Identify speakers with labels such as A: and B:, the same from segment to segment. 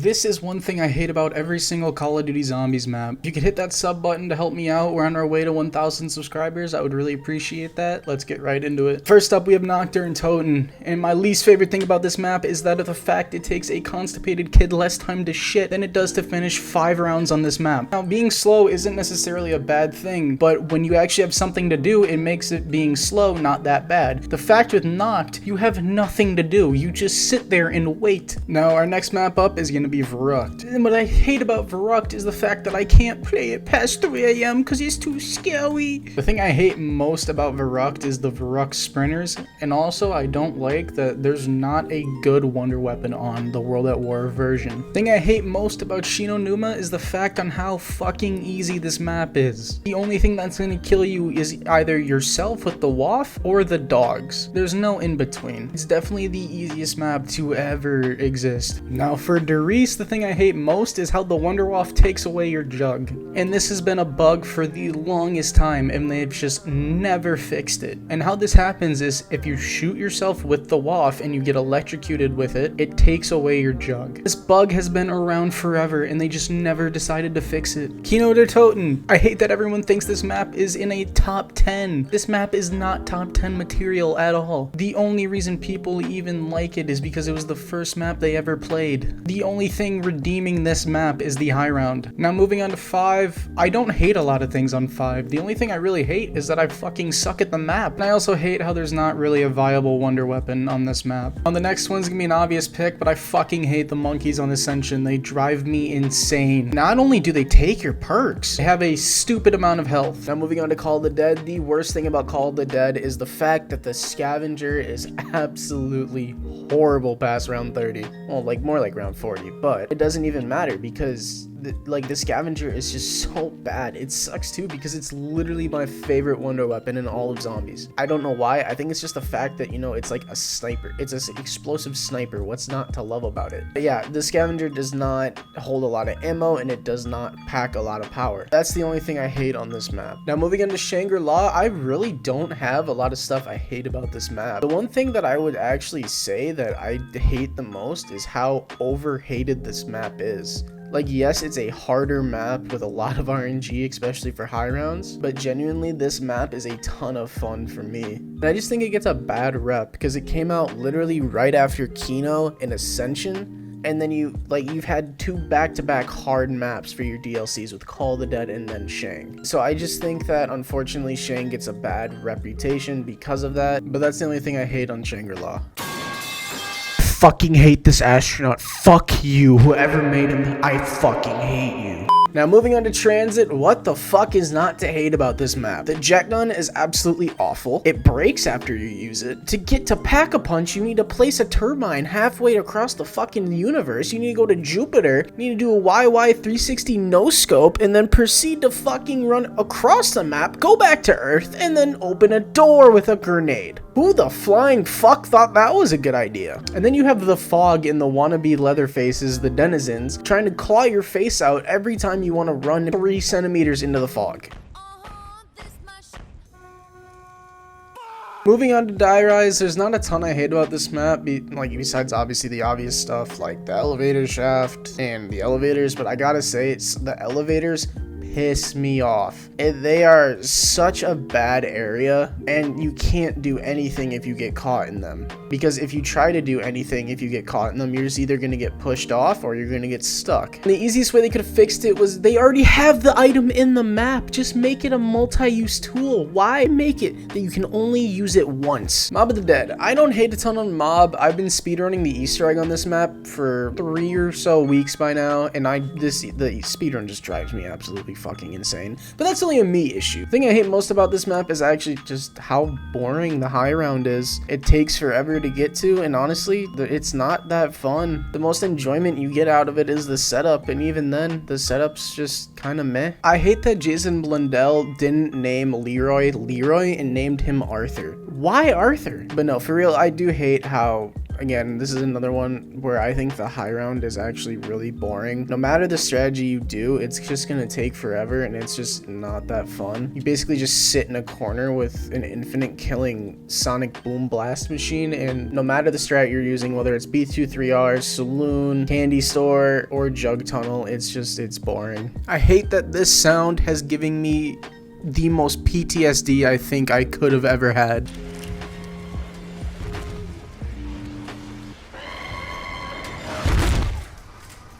A: This is one thing I hate about every single Call of Duty Zombies map. If you could hit that sub button to help me out, we're on our way to 1,000 subscribers, I would really appreciate that. Let's get right into it. First up, we have Nocturne and Toten, and my least favorite thing about this map is that of the fact it takes a constipated kid less time to shit than it does to finish 5 rounds on this map. Now, being slow isn't necessarily a bad thing, but when you actually have something to do, it makes it being slow not that bad. The fact with Noct, you have nothing to do, you just sit there and wait. Now, our next map up is gonna be Verrucht. And what I hate about Verrucht is the fact that I can't play it past 3 AM because it's too scary. The thing I hate most about Verrucht is the Verrucht sprinters, and also I don't like that there's not a good wonder weapon on the World at War version. The thing I hate most about Shinonuma is the fact on how fucking easy this map is. The only thing that's gonna kill you is either yourself with the WAF or the dogs. There's no in between. It's definitely the easiest map to ever exist. Now for Derise, the thing I hate most is how the Wonderwaff takes away your jug. And this has been a bug for the longest time and they've just never fixed it. And how this happens is if you shoot yourself with the WAF and you get electrocuted with it, it takes away your jug. This bug has been around forever and they just never decided to fix it. Kino der Toten. I hate that everyone thinks this map is in a top 10. This map is not top 10 material at all. The only reason people even like it is because it was the first map they ever played. The only thing redeeming this map is the high round. Now moving on to 5, I don't hate a lot of things on 5. The only thing I really hate is that I fucking suck at the map. And I also hate how there's not really a viable wonder weapon on this map. On the next one's gonna be an obvious pick, but I fucking hate the monkeys on Ascension. They drive me insane. Not only do they take your perks, they have a stupid amount of health. Now moving on to Call of the Dead, the worst thing about Call of the Dead is the fact that the scavenger is absolutely horrible past round 30. Well, like more like round 40, but it doesn't even matter because the scavenger is just so bad. It sucks too because it's literally my favorite wonder weapon in all of zombies. I don't know why. I think it's just the fact that, you know, it's like a sniper. It's an explosive sniper. What's not to love about it? But yeah, the scavenger does not hold a lot of ammo and it does not pack a lot of power. That's the only thing I hate on this map. Now moving on to Shangri-La, I really don't have a lot of stuff I hate about this map. The one thing that I would actually say that I hate the most is how overhated this map is. Like, yes, it's a harder map with a lot of RNG, especially for high rounds, but genuinely, this map is a ton of fun for me. And I just think it gets a bad rep because it came out literally right after Kino and Ascension, and then you've had 2 back-to-back hard maps for your DLCs with Call of the Dead and then Shang. So I just think that, unfortunately, Shang gets a bad reputation because of that, but that's the only thing I hate on Shangri-La. Fucking hate this astronaut. Fuck you, whoever made him. I fucking hate you. Now moving on to Transit, what the fuck is not to hate about this map? The jet gun is absolutely awful. It breaks after you use it. To get to Pack-a-Punch, you need to place a turbine halfway across the fucking universe. You need to go to Jupiter. You need to do a YY 360 no-scope and then proceed to fucking run across the map, go back to Earth, and then open a door with a grenade. Who the flying fuck thought that was a good idea? And then you have the fog and the wannabe Leatherfaces, the denizens, trying to claw your face out every time you want to run 3 centimeters into the fog. Moving on to Derise, there's not a ton I hate about this map, besides obviously the obvious stuff like the elevator shaft and the elevators, but I gotta say, the elevators piss me off. They are such a bad area and you can't do anything if you get caught in them, because if you try to do anything if you get caught in them, you're just either going to get pushed off or you're going to get stuck. And the easiest way they could have fixed it was they already have the item in the map. Just make it a multi-use tool. Why make it that you can only use it once? Mob of the Dead. I don't hate a ton on Mob. I've been speedrunning the Easter egg on this map for 3 or so weeks by now, and the speedrun just drives me absolutely fucking insane. But that's only a me issue. The thing I hate most about this map is actually just how boring the high round is. It takes forever to get to, and honestly, it's not that fun. The most enjoyment you get out of it is the setup, and even then, the setup's just kind of meh. I hate that Jason Blundell didn't name Leroy and named him Arthur. Why Arthur? But no, for real, I do hate how Again, this is another one where I think the high round is actually really boring. No matter the strategy you do, it's just gonna take forever and it's just not that fun. You basically just sit in a corner with an infinite killing sonic boom blast machine, and no matter the strat you're using, whether it's B2 3Rs, Saloon, Candy Store, or Jug Tunnel, it's boring. I hate that this sound has given me the most PTSD I think I could have ever had.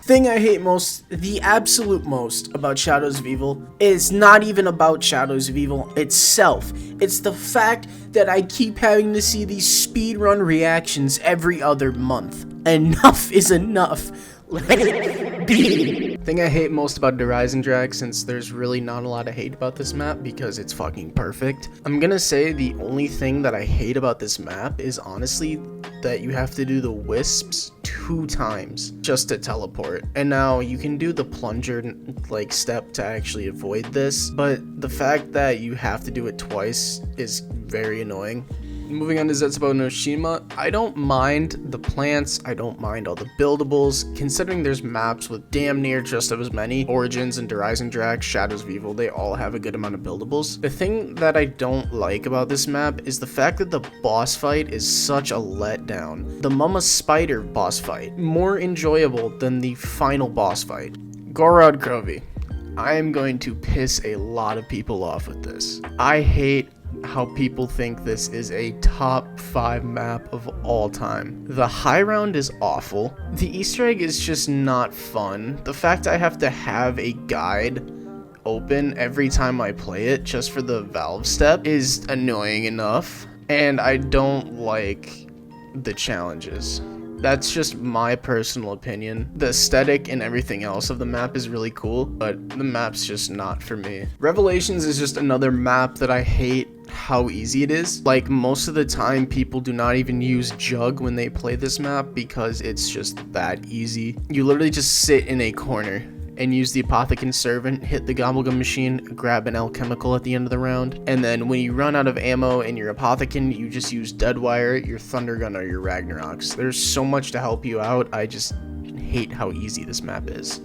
A: Thing I hate most, the absolute most about Shadows of Evil is not even about Shadows of Evil itself. It's the fact that I keep having to see these speedrun reactions every other month. Enough is enough. Thing I hate most about Derise and Drag, since there's really not a lot of hate about this map because it's fucking perfect, I'm gonna say the only thing that I hate about this map is honestly that you have to do the wisps 2 times just to teleport. And now you can do the plunger like step to actually avoid this, but the fact that you have to do it twice is very annoying. Moving on to Zetsubo no Shima, I don't mind the plants, I don't mind all the buildables, considering there's maps with damn near just as many. Origins and Derise and Drag, Shadows of Evil, they all have a good amount of buildables. The thing that I don't like about this map is the fact that the boss fight is such a letdown. The Mama Spider boss fight, more enjoyable than the final boss fight. Gorod Krovi, I am going to piss a lot of people off with this. I hate how people think this is a top 5 map of all time. The high round is awful. The Easter egg is just not fun. The fact I have to have a guide open every time I play it just for the valve step is annoying enough. And I don't like the challenges. That's just my personal opinion. The aesthetic and everything else of the map is really cool, but the map's just not for me. Revelations is just another map that I hate how easy it is. Like, most of the time people do not even use Jug when they play this map because it's just that easy. You literally just sit in a corner and use the Apothecary Servant, hit the Gobblegum machine, grab an alchemical at the end of the round, and then when you run out of ammo and your Apothecary, you just use Deadwire, your Thunder Gun, or your Ragnaroks. There's so much to help you out. I just hate how easy this map is.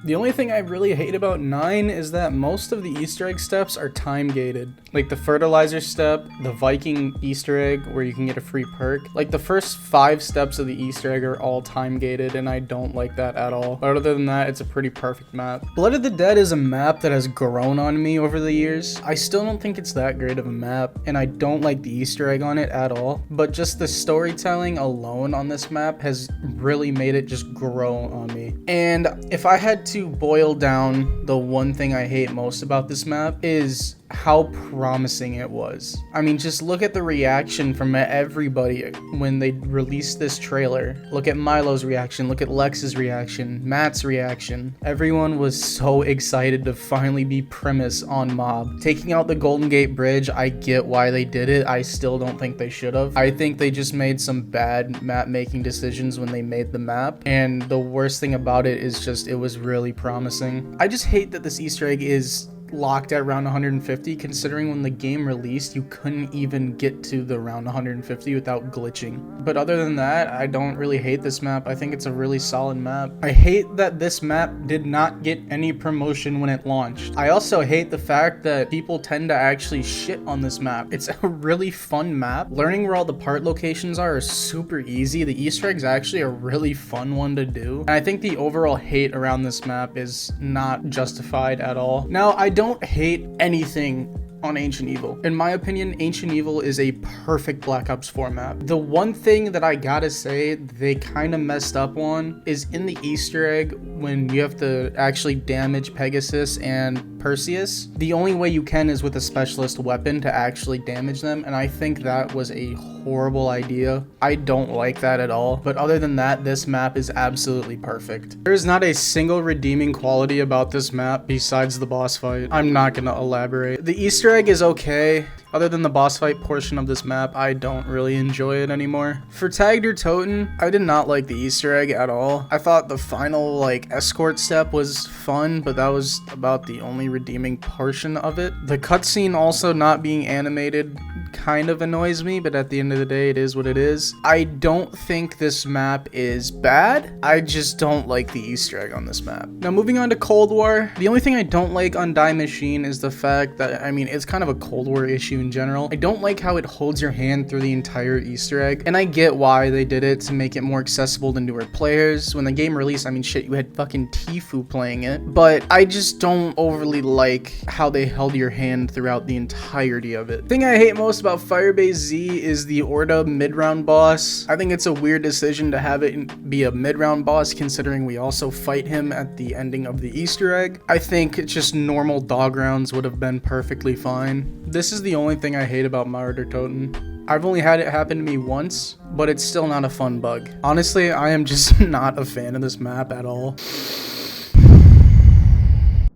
A: The only thing I really hate about 9 is that most of the Easter egg steps are time gated. Like the fertilizer step, the Viking Easter egg where you can get a free perk. Like the first 5 steps of the Easter egg are all time gated and I don't like that at all. But other than that, it's a pretty perfect map. Blood of the Dead is a map that has grown on me over the years. I still don't think it's that great of a map and I don't like the Easter egg on it at all. But just the storytelling alone on this map has really made it just grow on me. And if I had to boil down the one thing I hate most about this map is how promising it was. I mean, just look at the reaction from everybody when they released this trailer. Look at Milo's reaction, look at Lex's reaction, Matt's reaction. Everyone was so excited to finally be premise on Mob. Taking out the Golden Gate Bridge, I get why they did it. I still don't think they should have. I think they just made some bad map making decisions when they made the map, and the worst thing about it is just it was really promising. I just hate that this Easter egg is locked at round 150, considering when the game released you couldn't even get to the round 150 without glitching. But other than that, I don't really hate this map. I think it's a really solid map. I hate that this map did not get any promotion when it launched. I also hate the fact that people tend to actually shit on this map. It's a really fun map. Learning where all the part locations are is super easy. The Easter egg's actually a really fun one to do. And I think the overall hate around this map is not justified at all. Now, I don't hate anything on Ancient Evil. In my opinion, Ancient Evil is a perfect Black Ops 4 map. The one thing that I gotta say they kind of messed up on is in the Easter egg when you have to actually damage Pegasus and Perseus. The only way you can is with a specialist weapon to actually damage them, and I think that was a horrible idea. I don't like that at all, but other than that, this map is absolutely perfect. There is not a single redeeming quality about this map besides the boss fight. I'm not gonna elaborate. The Easter egg is okay. Other than the boss fight portion of this map, I don't really enjoy it anymore. For Tagged or Toten, I did not like the Easter egg at all. I thought the final like escort step was fun, but that was about the only redeeming portion of it. The cutscene also not being animated kind of annoys me, but at the end of the day, it is what it is. I don't think this map is bad. I just don't like the Easter egg on this map. Now moving on to Cold War, the only thing I don't like on Die Machine is the fact that, I mean, it's kind of a Cold War issue in general. I don't like how it holds your hand through the entire Easter egg, and I get why they did it to make it more accessible to newer players. When the game released, I mean, shit, you had fucking Tfue playing it, but I just don't overly like how they held your hand throughout the entirety of it. The thing I hate most about Firebase Z is the Orda mid-round boss. I think it's a weird decision to have it be a mid-round boss, considering we also fight him at the ending of the Easter egg. I think just normal dog rounds would have been perfectly fine. This is the only thing I hate about Martyr Toten. I've only had it happen to me once, but it's still not a fun bug. Honestly, I am just not a fan of this map at all.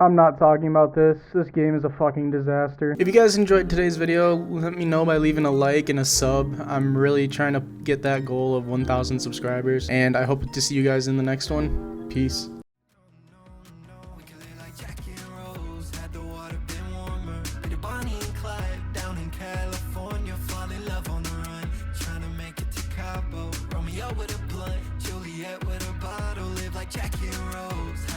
A: I'm not talking about this. This game is a fucking disaster. If you guys enjoyed today's video, let me know by leaving a like and a sub. I'm really trying to get that goal of 1,000 subscribers, and I hope to see you guys in the next one. Peace.
B: With a blunt, Juliet with a bottle, live like Jackie and Rose.